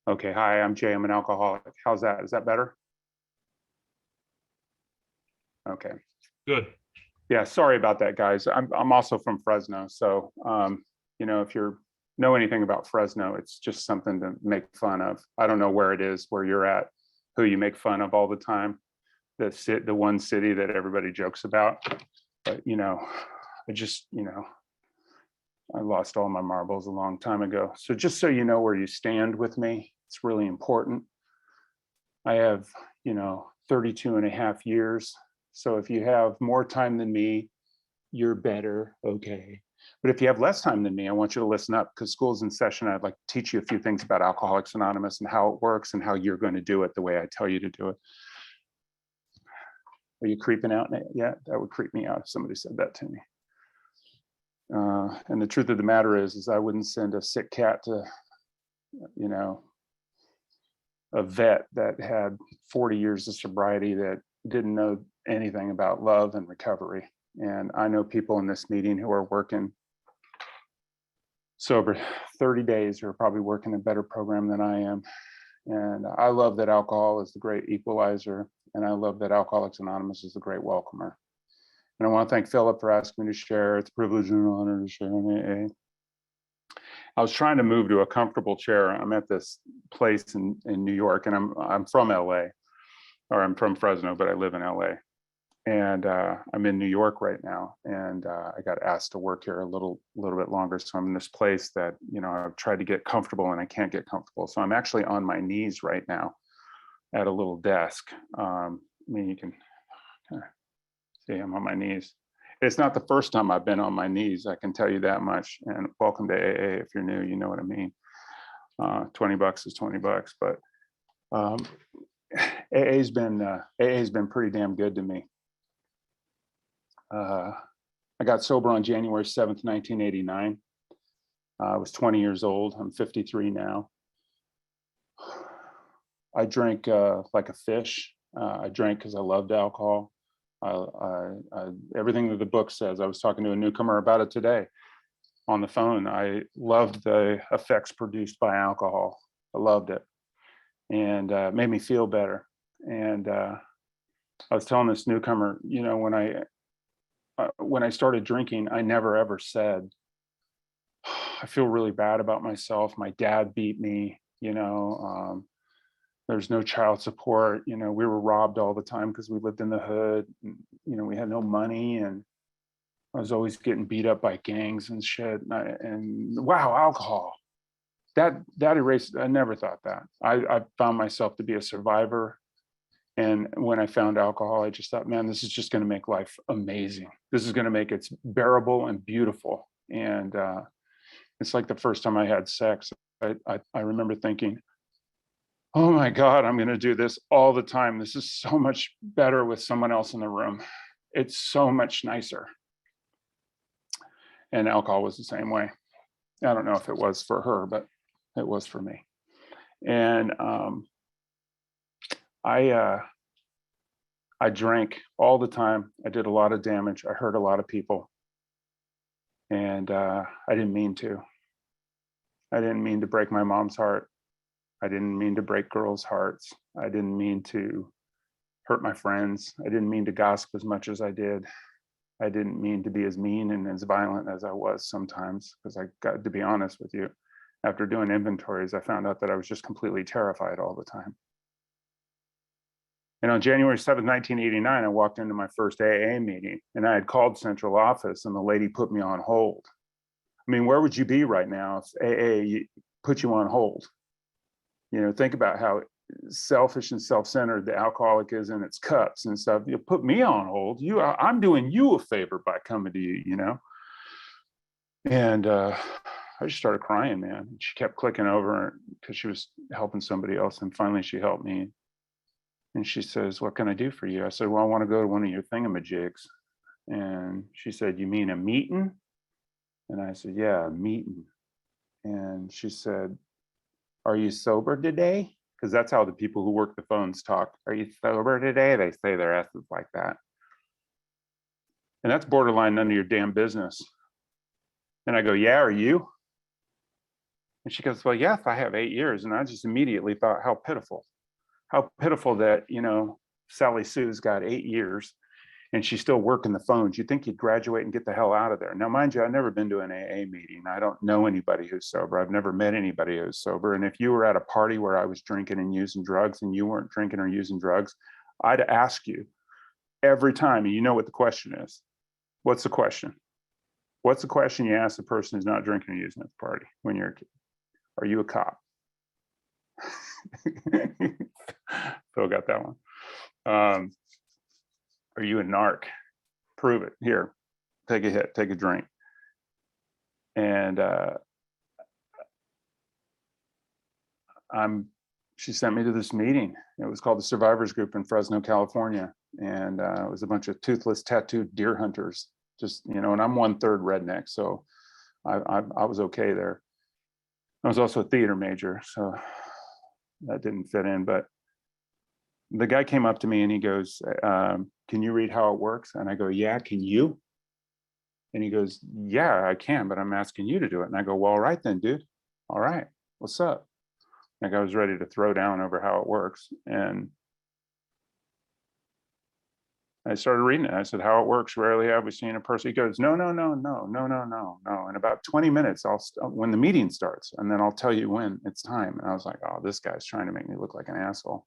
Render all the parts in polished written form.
Okay, hi, I'm Jay. I'm an alcoholic. How's that? Is that better? Okay. Good. Yeah, sorry about that, guys. I'm also from Fresno, so if you know anything about Fresno, it's just something to make fun of. I don't know where it is, where you're at, who you make fun of all the time. The one city that everybody jokes about, but I lost all my marbles a long time ago. So just so you know where you stand with me, it's really important. I have, 32 and a half years. So if you have more time than me, you're better. Okay. But if you have less time than me, I want you to listen up, because school's in session. I'd like to teach you a few things about Alcoholics Anonymous and how it works and how you're going to do it the way I tell you to do it. Are you creeping out yet? That would creep me out if somebody said that to me. And the truth of the matter is I wouldn't send a sick cat to, a vet that had 40 years of sobriety that didn't know anything about love and recovery. And I know people in this meeting who are working sober 30 days who are probably working a better program than I am. And I love that alcohol is the great equalizer. And I love that Alcoholics Anonymous is the great welcomer. And I want to thank Philip for asking me to share. It's a privilege and an honor to share in AA. I was trying to move to a comfortable chair. I'm at this place in New York, and I'm from LA, or I'm from Fresno, but I live in LA. And I'm in New York right now, and I got asked to work here a little bit longer. So I'm in this place that, I've tried to get comfortable and I can't get comfortable. So I'm actually on my knees right now at a little desk. You can see I'm on my knees. It's not the first time I've been on my knees, I can tell you that much. And welcome to AA. If you're new, you know what I mean. $20 is $20, but AA's been pretty damn good to me. I got sober on January 7th, 1989. I was 20 years old. I'm 53 now. I drank like a fish. I drank because I loved alcohol. Everything that the book says. I was talking to a newcomer about it today on the phone. I loved the effects produced by alcohol. I loved it, and it made me feel better. And I was telling this newcomer, when I started drinking, I never ever said, I feel really bad about myself. My dad beat me, there's no child support. We were robbed all the time because we lived in the hood. And, we had no money, and I was always getting beat up by gangs and shit. And wow, alcohol. That erased. I never thought that. I found myself to be a survivor. And when I found alcohol, I just thought, man, this is just going to make life amazing. This is going to make it bearable and beautiful. And it's like the first time I had sex. I remember thinking, oh my God, I'm going to do this all the time. This is so much better with someone else in the room. It's so much nicer. And alcohol was the same way. I don't know if it was for her, but it was for me. And I drank all the time. I did a lot of damage. I hurt a lot of people. And I didn't mean to. I didn't mean to break my mom's heart. I didn't mean to break girls' hearts. I didn't mean to hurt my friends. I didn't mean to gossip as much as I did. I didn't mean to be as mean and as violent as I was sometimes, because I got to be honest with you. After doing inventories, I found out that I was just completely terrified all the time. And on January 7th, 1989, I walked into my first AA meeting, and I had called central office, and the lady put me on hold. I mean, where would you be right now if AA put you on hold? Think about how selfish and self-centered the alcoholic is in its cups and stuff. You put me on hold. I'm doing you a favor by coming to you, And I just started crying, man. She kept clicking over because she was helping somebody else, and finally she helped me. And she says, "What can I do for you?" I said, "Well, I want to go to one of your thingamajigs." And she said, "You mean a meeting?" And I said, "Yeah, a meeting." And she said, "Are you sober today?" Because that's how the people who work the phones talk. "Are you sober today?" They say their asses like that. And that's borderline none of your damn business. And I go, "Yeah, are you?" And she goes, well, yes, I have 8 years. And I just immediately thought, how pitiful that, Sally Sue's got 8 years and she's still working the phones. You'd think you'd graduate and get the hell out of there. Now, mind you, I've never been to an AA meeting. I don't know anybody who's sober. I've never met anybody who's sober. And if you were at a party where I was drinking and using drugs and you weren't drinking or using drugs, I'd ask you every time, and you know what the question is. What's the question? What's the question you ask the person who's not drinking or using at the party when you're a kid? Are you a cop? Phil got that one. Are you a narc? Prove it. Here, take a hit, take a drink. And she sent me to this meeting. It was called the Survivors Group in Fresno, California. And it was a bunch of toothless, tattooed deer hunters. Just, and I'm 1/3 redneck, so I was okay there. I was also a theater major, so that didn't fit in. But the guy came up to me and he goes, can you read how it works? And I go, yeah, can you? And he goes, yeah, I can, but I'm asking you to do it. And I go, well, all right then, dude. All right, what's up? Like, I was ready to throw down over how it works. And I started reading it. I said, how it works, rarely have we seen a person. He goes, no. In about 20 minutes, when the meeting starts, and then I'll tell you when it's time. And I was like, oh, this guy's trying to make me look like an asshole.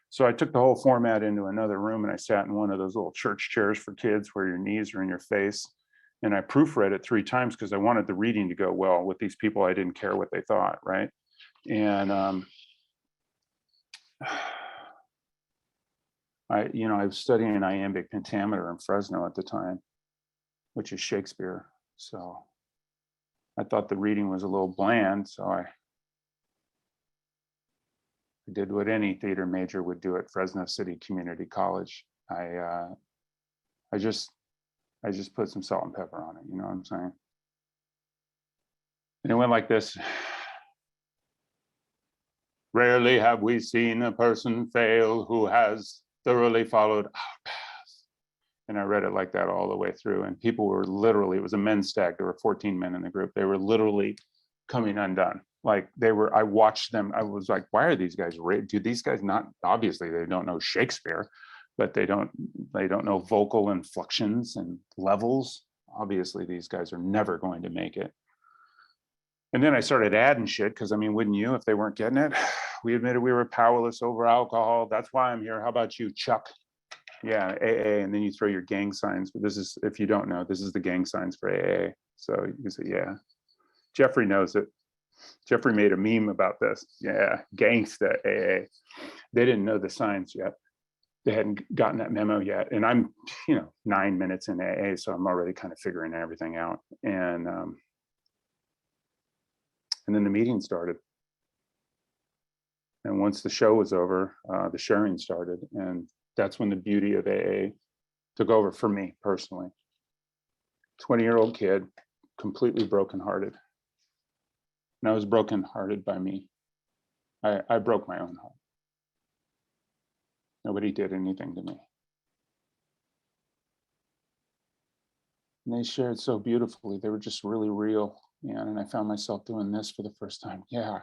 So I took the whole format into another room and I sat in one of those little church chairs for kids where your knees are in your face. And I proofread it 3 times because I wanted the reading to go well with these people. I didn't care what they thought, right? And I was studying iambic pentameter in Fresno at the time, which is Shakespeare. So I thought the reading was a little bland, so I did what any theater major would do at Fresno City Community College. I just put some salt and pepper on it, you know what I'm saying? And it went like this. Rarely have we seen a person fail who has thoroughly followed our path. And I read it like that all the way through. And people were literally, it was a men's stag. There were 14 men in the group. They were literally coming undone. Like I watched them. I was like, why are these guys, do these guys not, obviously they don't know Shakespeare, but they don't know vocal inflections and levels. Obviously these guys are never going to make it. And then I started adding shit because, I mean, wouldn't you if they weren't getting it? We admitted we were powerless over alcohol. That's why I'm here. How about you, Chuck? Yeah, AA. And then you throw your gang signs. But this is, if you don't know, this is the gang signs for AA. So you can say, yeah. Jeffrey knows it. Jeffrey made a meme about this. Yeah, gangsta AA. They didn't know the signs yet. They hadn't gotten that memo yet. And I'm, 9 minutes in AA, so I'm already kind of figuring everything out. And then the meeting started. And once the show was over, the sharing started. And that's when the beauty of AA took over for me personally. 20-year-old kid, completely brokenhearted. And I was brokenhearted by me. I broke my own heart. Nobody did anything to me. And they shared so beautifully. They were just really real. And I found myself doing this for the first time. Yeah,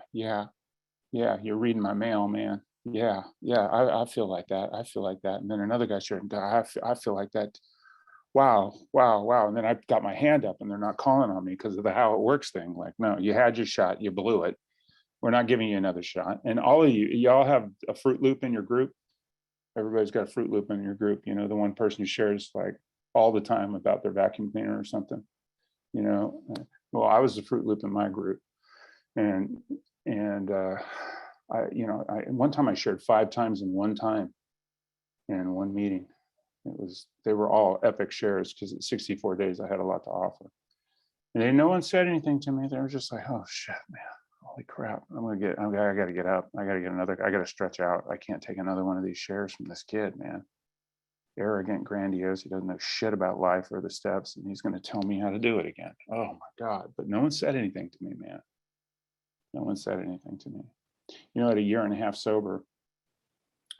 you're reading my mail, man. Yeah, I feel like that. I feel like that. And then another guy shared, I feel like that. Wow. And then I got my hand up and they're not calling on me because of the how it works thing. Like, no, you had your shot, you blew it. We're not giving you another shot. And all of y'all have a Fruit Loop in your group. Everybody's got a Fruit Loop in your group. The one person who shares like all the time about their vacuum cleaner or something. Well, I was the Fruit Loop in my group. And one time I shared 5 times in one time in one meeting. They were all epic shares because at 64 days I had a lot to offer. And then no one said anything to me. They were just like, oh shit, man, holy crap. I gotta get up. I gotta stretch out. I can't take another one of these shares from this kid, man. Arrogant, grandiose. He doesn't know shit about life or the steps, and he's gonna tell me how to do it again. Oh my God. But no one said anything to me, man. No one said anything to me. At a 1.5 years sober,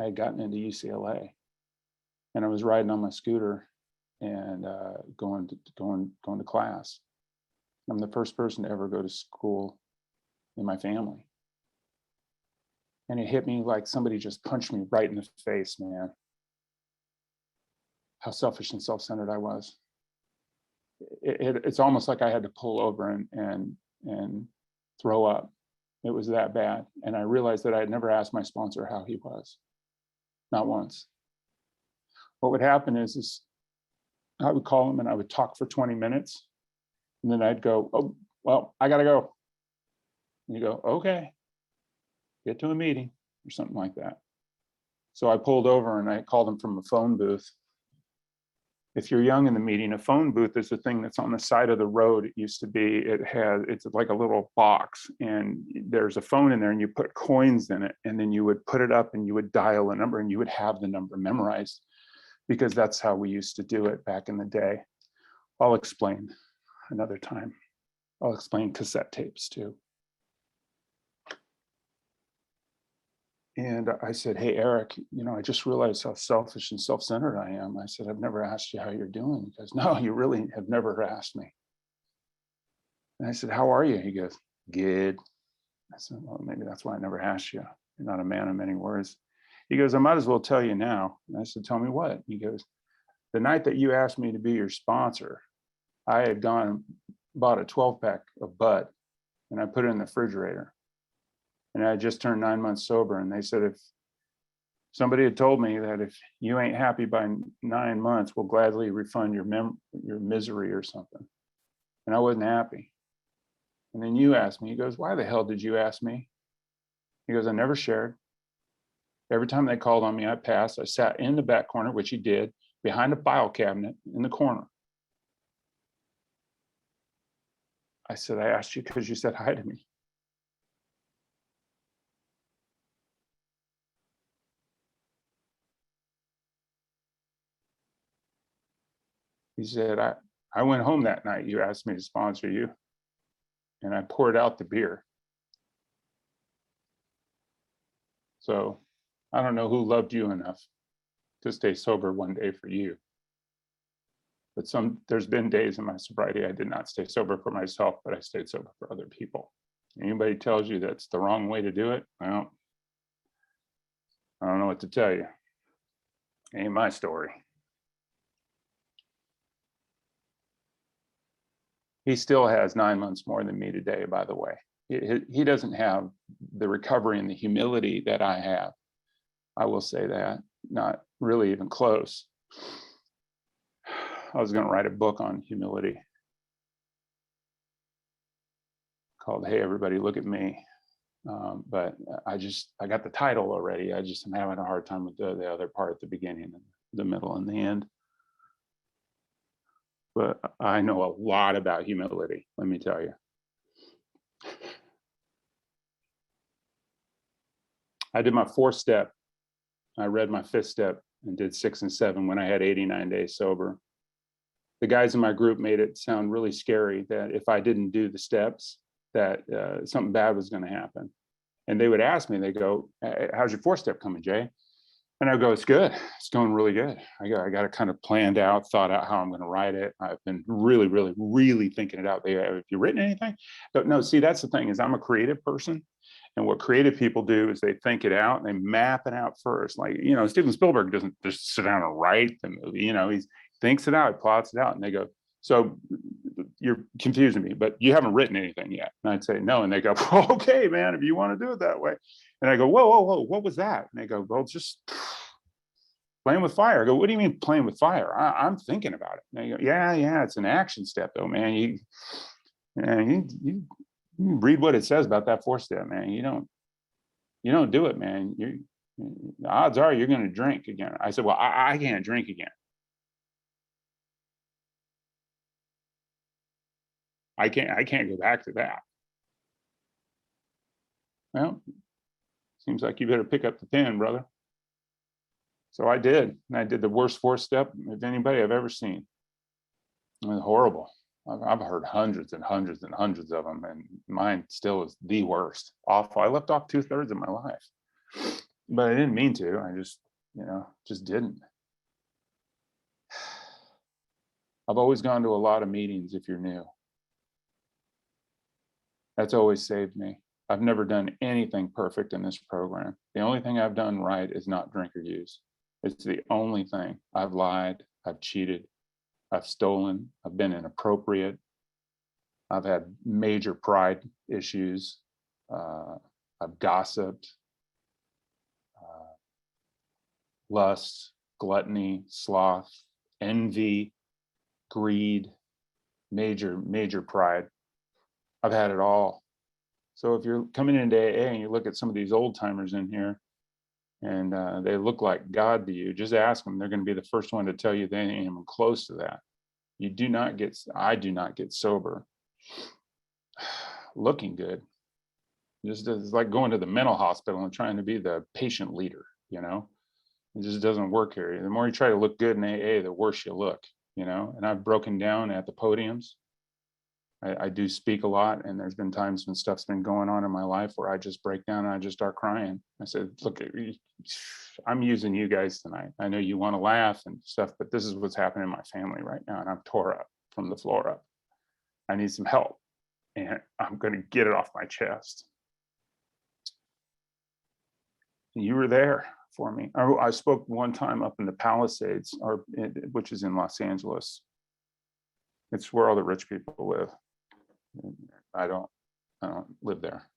I had gotten into UCLA. And I was riding on my scooter and going to class. I'm the first person to ever go to school in my family. And it hit me like somebody just punched me right in the face, man. How selfish and self-centered I was. It's almost like I had to pull over and throw up. It was that bad. And I realized that I had never asked my sponsor how he was, not once. What would happen is I would call him and I would talk for 20 minutes. And then I'd go, oh, well, I gotta go. And you go, okay, get to a meeting or something like that. So I pulled over and I called him from a phone booth. If you're young in the meeting, a phone booth is the thing that's on the side of the road. It used to be, it's like a little box and there's a phone in there and you put coins in it and then you would put it up and you would dial a number and you would have the number memorized because that's how we used to do it back in the day. I'll explain another time. I'll explain cassette tapes too. And I said, hey, Eric, I just realized how selfish and self-centered I am. I said, I've never asked you how you're doing. He goes, no, you really have never asked me. And I said, how are you? He goes, good. I said, well, maybe that's why I never asked you. You're not a man of many words. He goes, I might as well tell you now. And I said, tell me what? He goes, the night that you asked me to be your sponsor, I had gone and bought a 12-pack of Bud and I put it in the refrigerator. And I just turned 9 months sober. And they said, if somebody had told me that if you ain't happy by 9 months, we'll gladly refund your misery or something. And I wasn't happy. And then you asked me, he goes, why the hell did you ask me? He goes, I never shared. Every time they called on me, I passed. I sat in the back corner, which he did, behind a file cabinet in the corner. I said, I asked you because you said hi to me. He said, I went home that night. You asked me to sponsor you. And I poured out the beer. So I don't know who loved you enough to stay sober one day for you. But there's been days in my sobriety I did not stay sober for myself, but I stayed sober for other people. Anybody tells you that's the wrong way to do it, well, I don't know what to tell you. Ain't my story. He still has 9 months more than me today, by the way. He doesn't have the recovery and the humility that I have. I will say that, not really even close. I was going to write a book on humility called Hey, Everybody, Look at Me. But I got the title already. I just am having a hard time with the other part at the beginning and the middle and the end. But I know a lot about humility, let me tell you. I did my 4th step. I read my 5th step and did 6 and 7 when I had 89 days sober. The guys in my group made it sound really scary that if I didn't do the steps, that something bad was going to happen. And they would ask me, they go, how's your 4th step coming, Jay? And I go, it's good. It's going really good. I got it kind of planned out, thought out how I'm going to write it. I've been really, really, really thinking it out. Have you written anything? But no, see, that's the thing is I'm a creative person. And what creative people do is they think it out and they map it out first. Like, Steven Spielberg doesn't just sit down and write the movie, he thinks it out, he plots it out. And they go, so you're confusing me, but you haven't written anything yet. And I'd say, no. And they go, okay, man, if you want to do it that way. And I go, whoa, what was that? And they go, well, just playing with fire. I go, what do you mean playing with fire? I'm thinking about it. And they go, yeah, it's an action step though, man. You read what it says about that 4th step, man. You don't do it, man. The odds are you're going to drink again. I said, well, I can't drink again. I can't go back to that. Well, seems like you better pick up the pen, brother. So I did. And I did the worst 4th step of anybody I've ever seen. It was horrible. I've heard hundreds and hundreds and hundreds of them, and mine still is the worst. Awful. I left off 2/3 of my life, but I didn't mean to. I just didn't. I've always gone to a lot of meetings if you're new. That's always saved me. I've never done anything perfect in this program. The only thing I've done right is not drink or use. It's the only thing. I've lied, I've cheated, I've stolen, I've been inappropriate, I've had major pride issues, I've gossiped, lust, gluttony, sloth, envy, greed, major pride. I've had it all. So if you're coming into AA and you look at some of these old timers in here and they look like God to you, just ask them. They're going to be the first one to tell you they ain't even close to that. I do not get sober looking good. Just it's like going to the mental hospital and trying to be the patient leader, you know? It just doesn't work here. The more you try to look good in AA, the worse you look, you know? And I've broken down at the podiums. I do speak a lot, and there's been times when stuff's been going on in my life where I just break down and I just start crying. I said, look, I'm using you guys tonight. I know you want to laugh and stuff, but this is what's happening in my family right now, and I'm tore up from the floor up. I need some help, and I'm going to get it off my chest. You were there for me. I spoke one time up in the Palisades, which is in Los Angeles. It's where all the rich people live. I don't live there.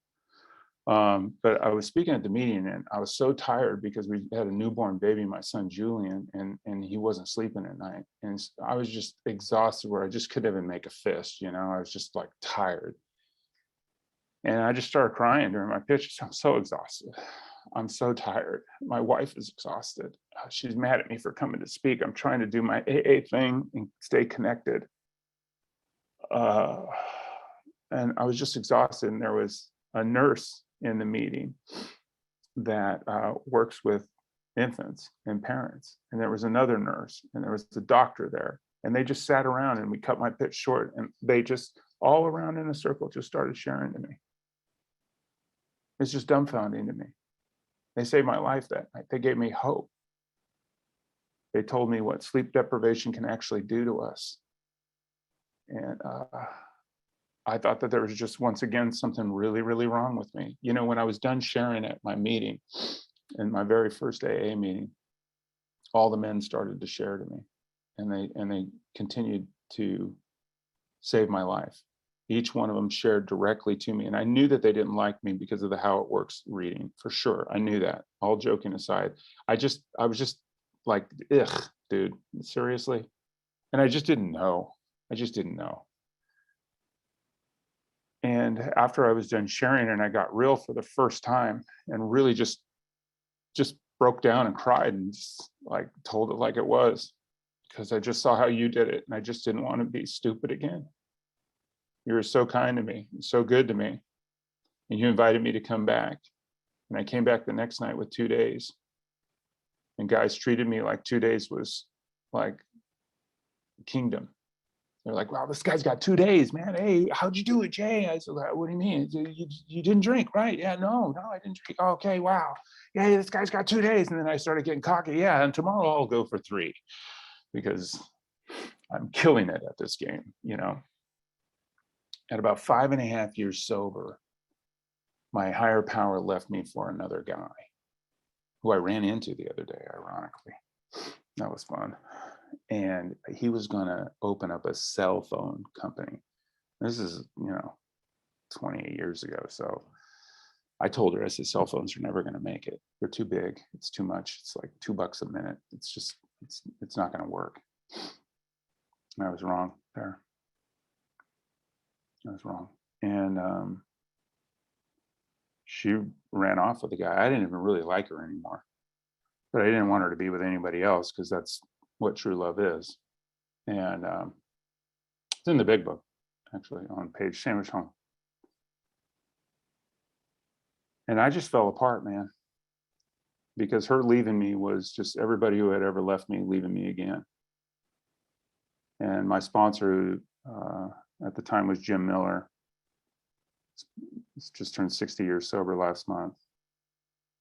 But I was speaking at the meeting, and I was so tired because we had a newborn baby, my son Julian, and he wasn't sleeping at night. And I was just exhausted where I just couldn't even make a fist, you know, I was just like tired. And I just started crying during my pitches. I'm so exhausted. I'm so tired. My wife is exhausted. She's mad at me for coming to speak. I'm trying to do my AA thing and stay connected. And I was just exhausted. And there was a nurse in the meeting that works with infants and parents. And there was another nurse, and there was a doctor there. And they just sat around, and we cut my pitch short, and they just all around in a circle just started sharing to me. It's just dumbfounding to me. They saved my life that night. They gave me hope. They told me what sleep deprivation can actually do to us. And I thought that there was just, once again, something really, really wrong with me. You know, when I was done sharing at my meeting, in my very first AA meeting, all the men started to share to me, and they continued to save my life. Each one of them shared directly to me, and I knew that they didn't like me because of the How It Works reading, for sure. I knew that. All joking aside, I was just like, ugh, dude, seriously? And I just didn't know. And after I was done sharing, and I got real for the first time, and really just broke down and cried, and just like told it like it was, because I just saw how you did it, and I just didn't want to be stupid again. You were so kind to me, so good to me, and you invited me to come back. And I came back the next night with 2 days, and guys treated me like 2 days was like kingdom. They're like, wow, this guy's got 2 days, man. Hey, how'd you do it, Jay? I said, what do you mean? You didn't drink, right? Yeah, no, I didn't drink. Oh, okay, wow. Yeah, this guy's got 2 days. And then I started getting cocky. Yeah, and tomorrow I'll go for 3 because I'm killing it at this game, you know. At about 5.5 years sober, my higher power left me for another guy who I ran into the other day, ironically. That was fun. And he was going to open up a cell phone company. This is, 28 years ago. So I told her, I said, cell phones are never going to make it. They're too big. It's too much. It's like $2 a minute. It's just, it's not going to work. I was wrong there. I was wrong. And she ran off with the guy. I didn't even really like her anymore, but I didn't want her to be with anybody else, because that's what true love is. And it's in the big book, actually, on page Sandwich Home. And I just fell apart, man, because her leaving me was just everybody who had ever left me leaving me again. And my sponsor at the time was Jim Miller. He's just turned 60 years sober last month,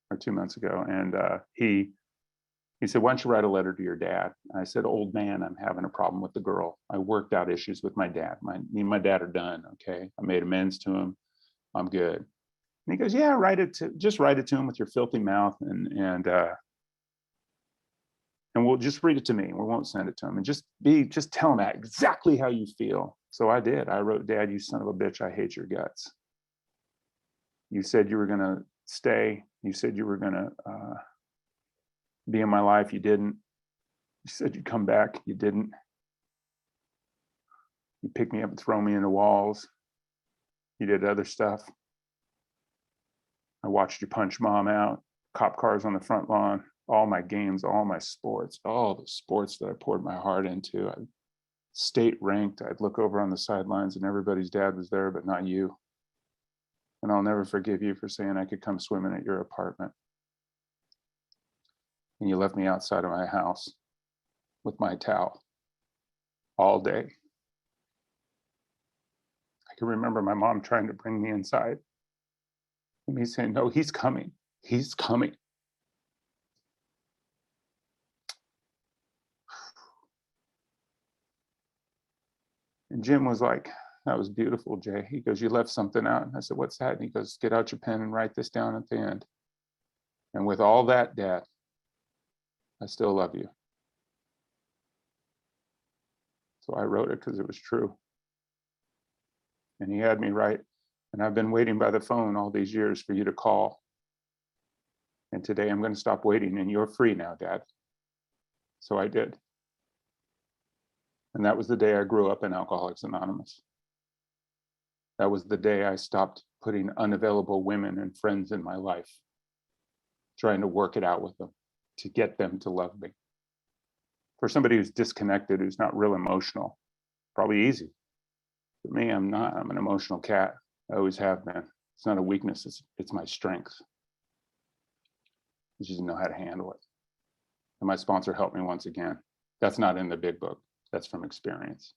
or 2 months ago. And he said, why don't you write a letter to your dad? I said, old man, I'm having a problem with the girl. I worked out issues with my dad. Me and my dad are done, okay? I made amends to him. I'm good. And he goes, yeah, just write it to him with your filthy mouth, and we'll just read it to me. We won't send it to him, and just tell him exactly how you feel. So I did. I wrote, Dad, you son of a bitch, I hate your guts. You said you were gonna stay. You said you were gonna be in my life. You didn't. You said you'd come back. You didn't. You picked me up and throw me into walls. You did other stuff. I watched you punch Mom out, cop cars on the front lawn, all my games, all my sports, all the sports that I poured my heart into. I state ranked. I'd look over on the sidelines and everybody's dad was there, but not you. And I'll never forgive you for saying I could come swimming at your apartment. And you left me outside of my house with my towel all day. I can remember my mom trying to bring me inside and me saying, no, he's coming. He's coming. And Jim was like, that was beautiful, Jay. He goes, you left something out. And I said, what's that? And he goes, get out your pen and write this down at the end. And with all that, Dad, I still love you. So I wrote it because it was true. And he had me write. And I've been waiting by the phone all these years for you to call. And today I'm going to stop waiting and you're free now, Dad. So I did. And that was the day I grew up in Alcoholics Anonymous. That was the day I stopped putting unavailable women and friends in my life, trying to work it out with them, to get them to love me. For somebody who's disconnected, who's not real emotional, probably easy. For me, I'm not. I'm an emotional cat. I always have been. It's not a weakness, it's my strength. I just know how to handle it. And my sponsor helped me once again. That's not in the big book. That's from experience.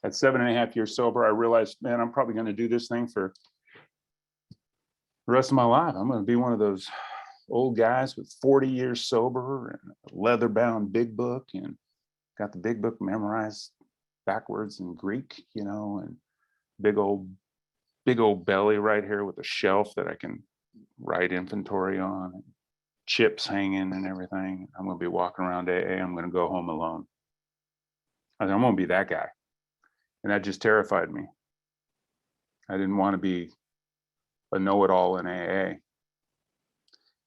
At 7.5 years sober, I realized, man, I'm probably going to do this thing for the rest of my life. I'm going to be one of those old guys with 40 years sober and a leather-bound big book, and got the big book memorized backwards in Greek, you know, and big old belly right here with a shelf that I can write inventory on, and chips hanging and everything. I'm going to be walking around AA. I'm going to go home alone. I'm going to be that guy. And that just terrified me. I didn't want to be a know-it-all in AA.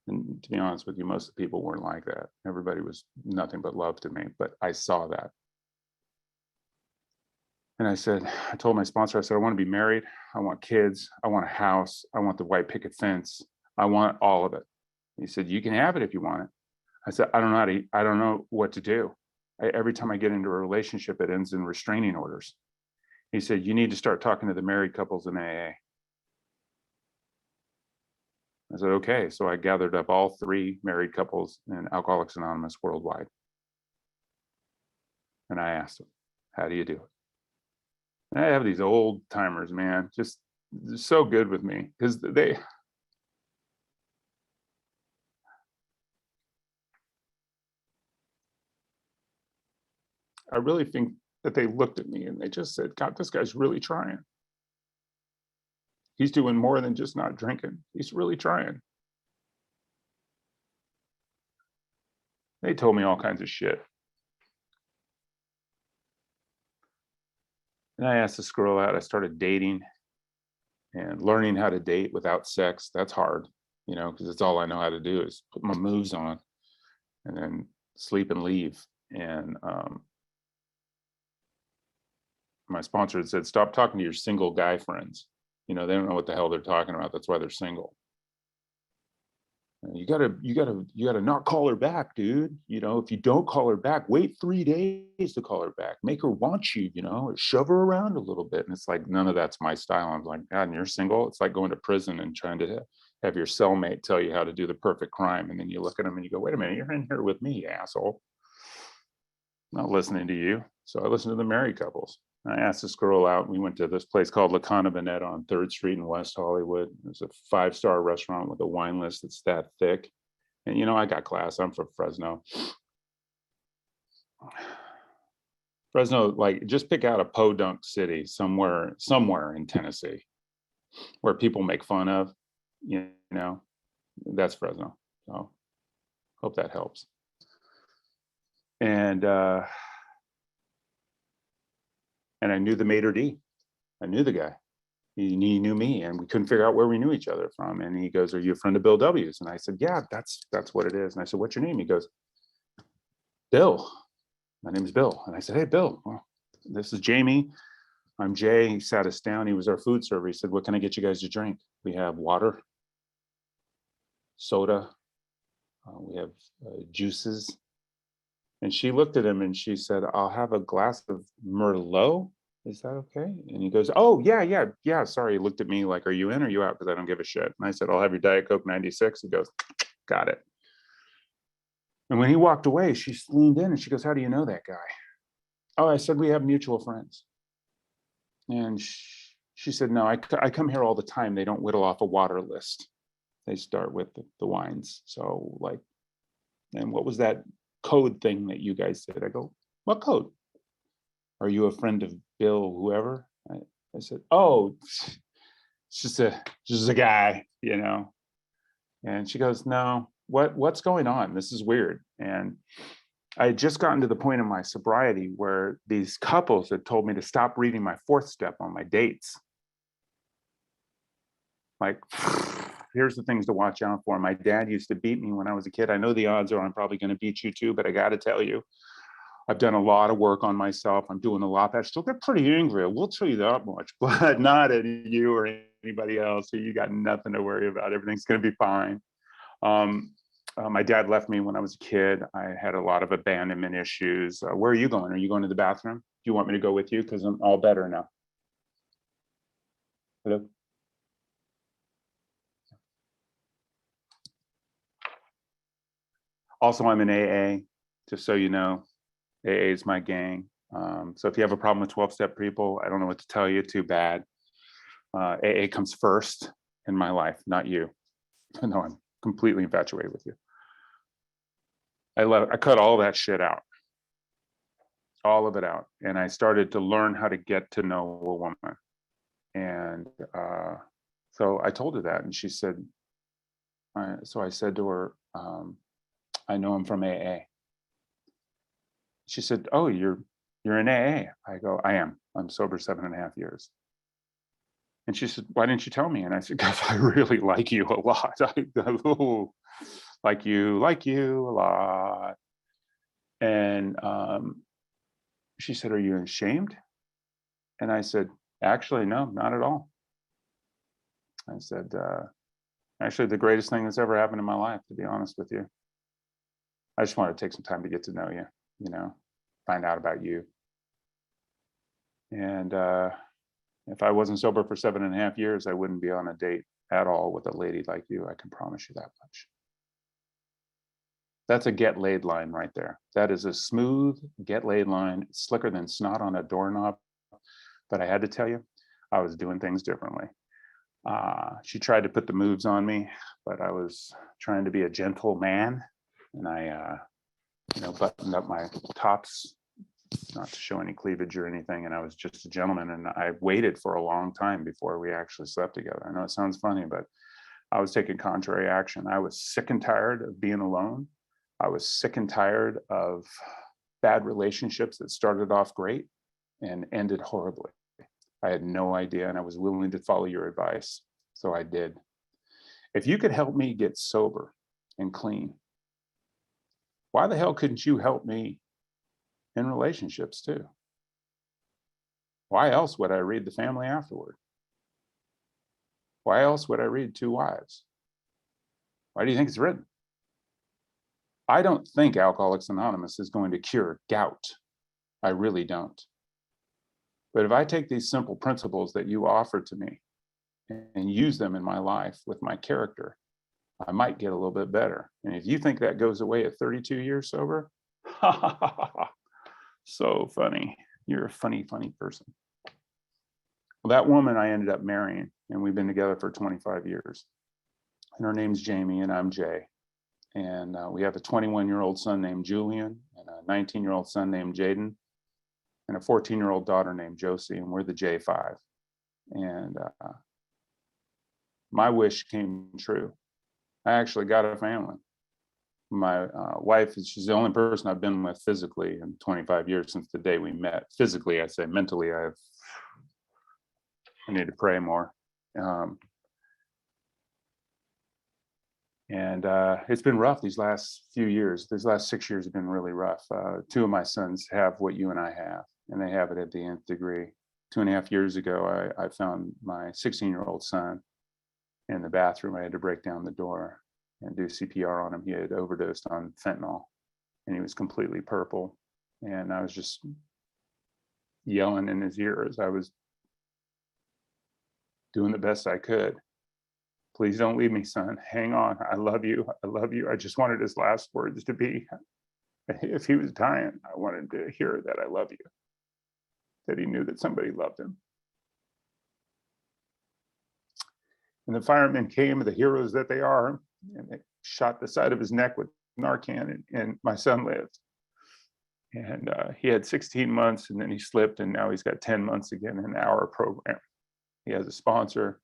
And to be honest with you, most of the people weren't like that. Everybody was nothing but love to me, but I saw that. And I told my sponsor, I said, I want to be married. I want kids. I want a house. I want the white picket fence. I want all of it. He said, you can have it if you want it. I said, I don't know what to do. Every time I get into a relationship, it ends in restraining orders. He said, you need to start talking to the married couples in AA. I said, okay. So I gathered up all 3 married couples in Alcoholics Anonymous worldwide. And I asked them, how do you do it? And I have these old timers, man, just so good with me because I really think that they looked at me and they just said, God, this guy's really trying. He's doing more than just not drinking. He's really trying. They told me all kinds of shit. And I asked this girl out. I started dating and learning how to date without sex. That's hard, you know, because it's all I know how to do is put my moves on and then sleep and leave. And my sponsor had said, stop talking to your single guy friends. You know, they don't know what the hell they're talking about. That's why they're single. You gotta not call her back, dude. You know, if you don't call her back, wait 3 days to call her back. Make her want you, you know, shove her around a little bit. And it's like, none of that's my style. I'm like, God, and you're single. It's like going to prison and trying to have your cellmate tell you how to do the perfect crime. And then you look at them and you go, wait a minute, you're in here with me, asshole. I'm not listening to you. So I listened to the married couples. I asked this girl out. We went to this place called La Cana Vanette on 3rd Street in West Hollywood. It's a 5-star restaurant with a wine list that's that thick. And, you know, I got class. I'm from Fresno. Fresno, like, just pick out a podunk city somewhere in Tennessee. where people make fun of, you know, that's Fresno. So hope that helps. And I knew the maitre d'. I knew the guy. He knew me, and we couldn't figure out where we knew each other from. And he goes, "Are you a friend of Bill W's?" And I said, "Yeah, that's what it is." And I said, "What's your name?" He goes, "Bill. My name is Bill." And I said, "Hey, Bill, well, this is Jamie. I'm Jay." He sat us down. He was our food server. He said, "What can I get you guys to drink?" We have water, soda, we have juices. And she looked at him and she said, "I'll have a glass of Merlot. Is that okay?" And he goes, "Oh, yeah. Sorry." He looked at me like, "Are you in or you out? Because I don't give a shit." And I said, "I'll have your Diet Coke 96." He goes, "Got it." And when he walked away, she leaned in and she goes, "How do you know that guy?" "Oh," I said, "we have mutual friends." And she said, "No, I come here all the time. They don't whittle off a water list. They start with the wines. So like, and what was that code thing that you guys did?" I go, "What code? Are you a friend of Bill whoever?" I said, "Oh, it's just a guy, you know." And she goes, "No, what's going on? This is weird." And I had just gotten to the point in my sobriety where these couples had told me to stop reading my fourth step on my dates. Like, here's the things to watch out for. My dad used to beat me when I was a kid. I know the odds are I'm probably going to beat you too, but I got to tell you, I've done a lot of work on myself. I'm doing a lot. I still get pretty angry. I will tell you that much, but not at you or anybody else. So you got nothing to worry about. Everything's going to be fine. My dad left me when I was a kid. I had a lot of abandonment issues. Where are you going? Are you going to the bathroom? Do you want me to go with you? Because I'm all better now. Hello? Also, I'm in AA, just so you know. AA is my gang. So if you have a problem with 12-step people, I don't know what to tell you, too bad. AA comes first in my life, not you. No, I'm completely infatuated with you. I cut all that shit out, all of it out. And I started to learn how to get to know a woman. And so I told her that, and she said, so I said to her, "I know him from AA." She said, "Oh, you're in AA." I go, "I am. I'm sober 7.5 years." And she said, "Why didn't you tell me?" And I said, "Because I really like you a lot. Like you a lot." And she said, "Are you ashamed?" And I said, "Actually, no, not at all." I said, "Actually, the greatest thing that's ever happened in my life, to be honest with you. I just wanted to take some time to get to know you, you know, find out about you. And if I wasn't sober for 7.5 years, I wouldn't be on a date at all with a lady like you. I can promise you that much." That's a get laid line right there. That is a smooth get laid line. It's slicker than snot on a doorknob. But I had to tell you, I was doing things differently. She tried to put the moves on me, but I was trying to be a gentle man, and I, buttoned up my tops, not to show any cleavage or anything. And I was just a gentleman. And I waited for a long time before we actually slept together. I know it sounds funny, but I was taking contrary action. I was sick and tired of being alone. I was sick and tired of bad relationships that started off great and ended horribly. I had no idea, and I was willing to follow your advice. So I did. If you could help me get sober and clean, why the hell couldn't you help me in relationships too? Why else would I read The Family Afterward? Why else would I read Two Wives? Why do you think it's written? I don't think Alcoholics Anonymous is going to cure gout. I really don't. But if I take these simple principles that you offer to me and use them in my life with my character, I might get a little bit better. And if you think that goes away at 32 years sober, so funny. You're a funny, funny person. Well, that woman I ended up marrying, and we've been together for 25 years. And her name's Jamie, and I'm Jay. And we have a 21-year-old son named Julian, and a 19-year-old son named Jaden, and a 14-year-old daughter named Josie, and we're the J5. And my wish came true. I actually got a family. My wife, she's the only person I've been with physically in 25 years since the day we met. Physically, I say. Mentally, I need to pray more. And it's been rough these last few years. These last 6 years have been really rough. Two of my sons have what you and I have, and they have it at the nth degree. 2.5 years ago, I found my 16-year-old son in the bathroom. I had to break down the door and do CPR on him. He had overdosed on fentanyl, and he was completely purple. And I was just yelling in his ear as I was doing the best I could. Please don't leave me, son. Hang on. I love you. I love you. I just wanted his last words to be, if he was dying, I wanted to hear that I love you, that he knew that somebody loved him. And the firemen came, the heroes that they are, and they shot the side of his neck with Narcan, and my son lived. And he had 16 months, and then he slipped, and now he's got 10 months again in our program. He has a sponsor.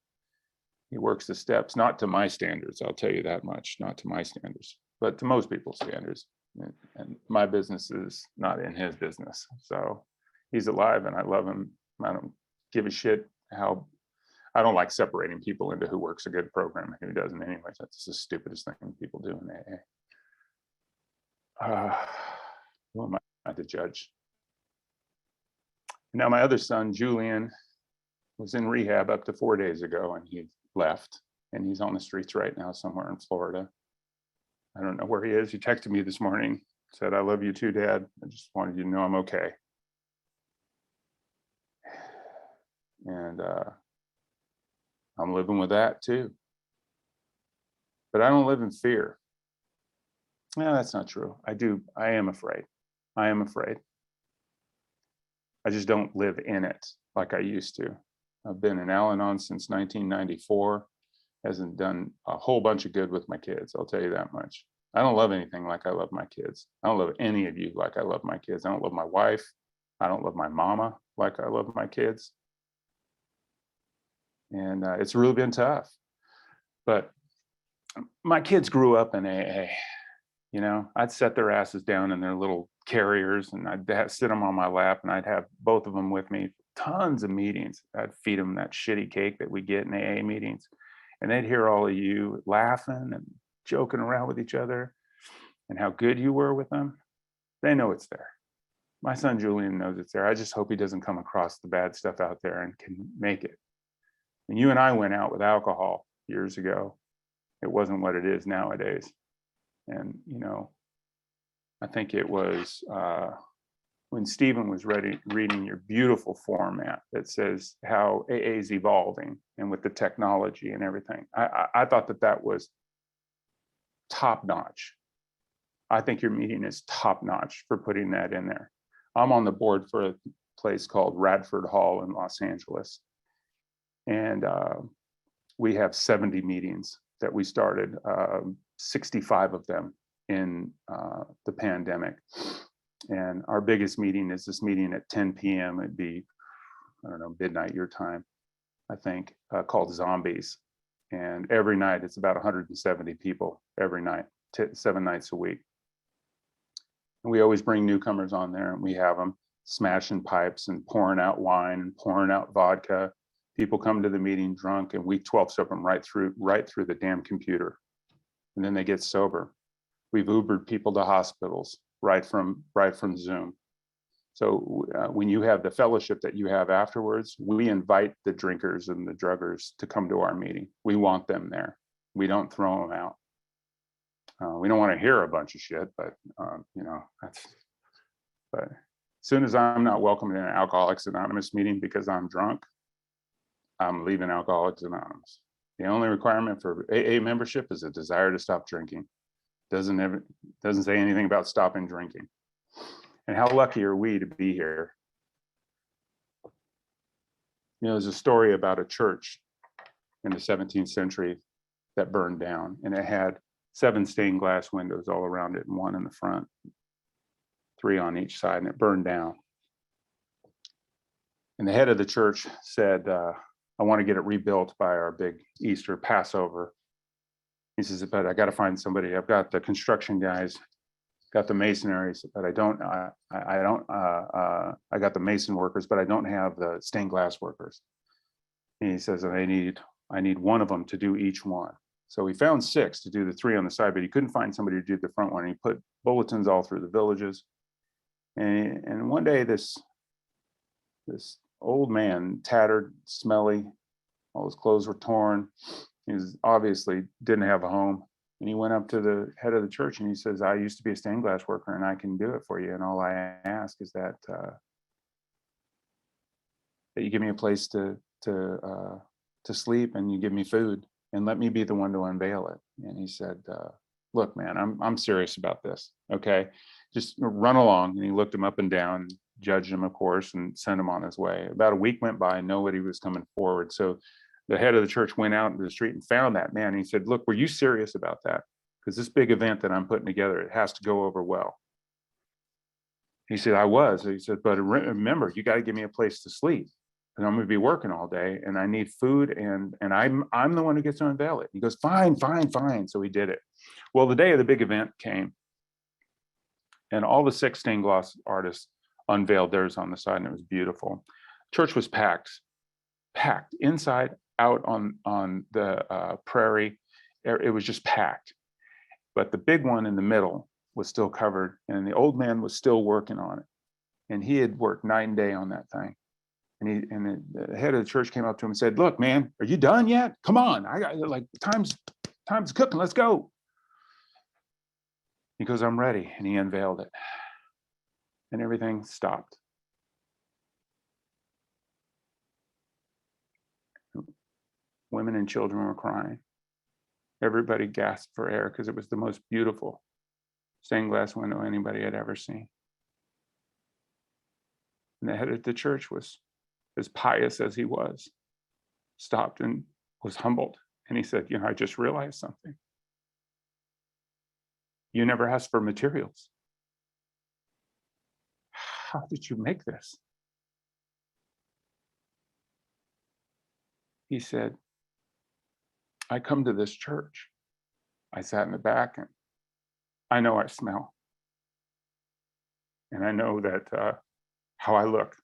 He works the steps, not to my standards, I'll tell you that much, not to my standards, but to most people's standards. And my business is not in his business. So he's alive and I love him. I don't give a shit how, I don't like separating people into who works a good program and who doesn't anyways. That's the stupidest thing people do in AA. Who am I to judge? Now my other son, Julian, was in rehab up to 4 days ago, and he left, and he's on the streets right now somewhere in Florida. I don't know where he is. He texted me this morning, said, I love you too, Dad. I just wanted you to know I'm okay. And I'm living with that too. But I don't live in fear. No, that's not true. I am afraid. I am afraid. I just don't live in it like I used to. I've been in Al-Anon since 1994. Hasn't done a whole bunch of good with my kids, I'll tell you that much. I don't love anything like I love my kids. I don't love any of you like I love my kids. I don't love my wife. I don't love my mama like I love my kids. And it's really been tough. But my kids grew up in AA. You know, I'd set their asses down in their little carriers, and I'd sit them on my lap, and I'd have both of them with me. Tons of meetings. I'd feed them that shitty cake that we get in AA meetings, and they'd hear all of you laughing and joking around with each other and how good you were with them. They know it's there. My son Julian knows it's there. I just hope he doesn't come across the bad stuff out there and can make it. And you and I went out with alcohol years ago. It wasn't what it is nowadays. And, you know, I think it was when Stephen was reading your beautiful format that says how AA is evolving and with the technology and everything. I thought that was top notch. I think your meeting is top notch for putting that in there. I'm on the board for a place called Radford Hall in Los Angeles. And we have 70 meetings that we started, 65 of them in the pandemic. And our biggest meeting is this meeting at 10 p.m. It'd be, I don't know, midnight your time, I think, called Zombies. And every night it's about 170 people every night, 7 nights a week. And we always bring newcomers on there, and we have them smashing pipes and pouring out wine and pouring out vodka. People come to the meeting drunk, and we 12-step them right through the damn computer. And then they get sober. We've Ubered people to hospitals right from Zoom. So when you have the fellowship that you have afterwards, we invite the drinkers and the druggers to come to our meeting. We want them there. We don't throw them out. We don't want to hear a bunch of shit, but you know, but as soon as I'm not welcome in an Alcoholics Anonymous meeting because I'm drunk, I'm leaving Alcoholics Anonymous. The only requirement for AA membership is a desire to stop drinking. Doesn't say anything about stopping drinking. And how lucky are we to be here? You know, there's a story about a church in the 17th century that burned down, and it had 7 stained glass windows all around it, and 1 in the front, 3 on each side, and it burned down. And the head of the church said, I want to get it rebuilt by our big Easter Passover. He says, but I got to find somebody. I've got the construction guys, got the masonries, but I got the mason workers, but I don't have the stained glass workers. And he says, I need one of them to do each one. So he found 6 to do the 3 on the side, but he couldn't find somebody to do the front one. And he put bulletins all through the villages. And one day this old man, tattered, smelly, all his clothes were torn. He was obviously didn't have a home. And he went up to the head of the church and he says, I used to be a stained glass worker and I can do it for you. And all I ask is that you give me a place to sleep and you give me food and let me be the one to unveil it. And he said, look, man, I'm serious about this. Okay, just run along. And he looked him up and down, judged him, of course, and sent him on his way. About a week went by, nobody was coming forward. So the head of the church went out into the street and found that man. And he said, look, were you serious about that? Because this big event that I'm putting together, it has to go over well. He said, I was. He said, but remember, you got to give me a place to sleep. And I'm going to be working all day and I need food and I'm the one who gets to unveil it. He goes, fine. So he did it. Well, the day of the big event came and all the 6 stained glass artists unveiled theirs on the side and it was beautiful. Church was packed inside, out on the prairie. It was just packed. But the big one in the middle was still covered and the old man was still working on it. And he had worked night and day on that thing. And the head of the church came up to him and said, look, man, are you done yet? Come on. I got like time's cooking. Let's go. He goes, I'm ready. And he unveiled it. And everything stopped. Women and children were crying. Everybody gasped for air because it was the most beautiful stained glass window anybody had ever seen. And the head of the church was as pious as he was, stopped and was humbled. And he said, I just realized something. You never asked for materials. How did you make this? He said, I come to this church. I sat in the back and I know I smell. And I know that how I look.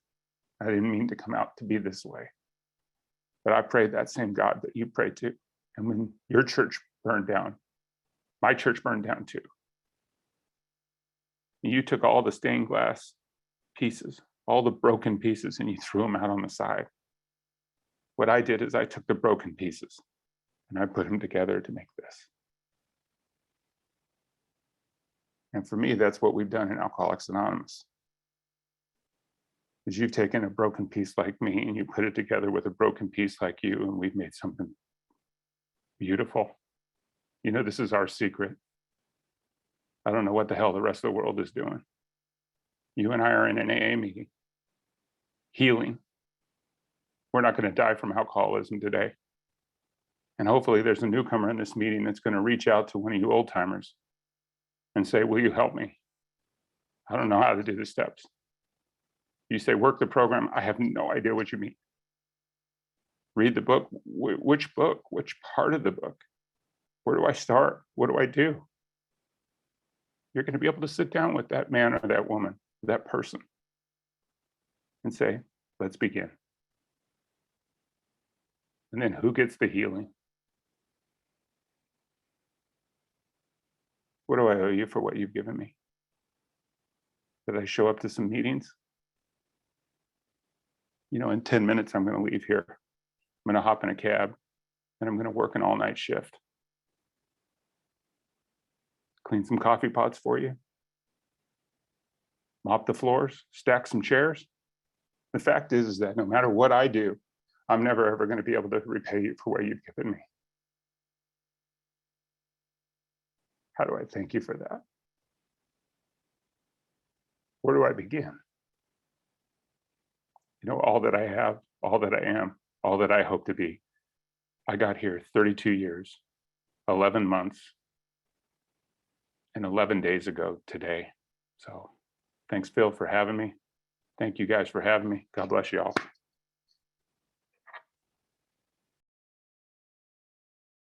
I didn't mean to come out to be this way. But I prayed that same God that you prayed to. And when your church burned down, my church burned down too. You took all the stained glass pieces, all the broken pieces, and you threw them out on the side. What I did is I took the broken pieces and I put them together to make this. And for me, that's what we've done in Alcoholics Anonymous. Is you've taken a broken piece like me and you put it together with a broken piece like you, and we've made something beautiful. This is our secret. I don't know what the hell the rest of the world is doing. You and I are in an AA meeting, healing. We're not going to die from alcoholism today. And hopefully there's a newcomer in this meeting that's going to reach out to one of you old timers and say, will you help me? I don't know how to do the steps. You say, work the program. I have no idea what you mean. Read the book. Which book? Which part of the book? Where do I start? What do I do? You're going to be able to sit down with that man or that woman, that person, and say, let's begin. And then who gets the healing? What do I owe you for what you've given me? Did I show up to some meetings? In 10 minutes, I'm going to leave here. I'm going to hop in a cab and I'm going to work an all-night shift. Clean some coffee pots for you. Mop the floors, stack some chairs. The fact is that no matter what I do, I'm never ever going to be able to repay you for what you've given me. How do I thank you for that? Where do I begin? All that I have, all that I am, all that I hope to be. I got here 32 years, 11 months, and 11 days ago today. So thanks, Phil, for having me. Thank you guys for having me. God bless you all.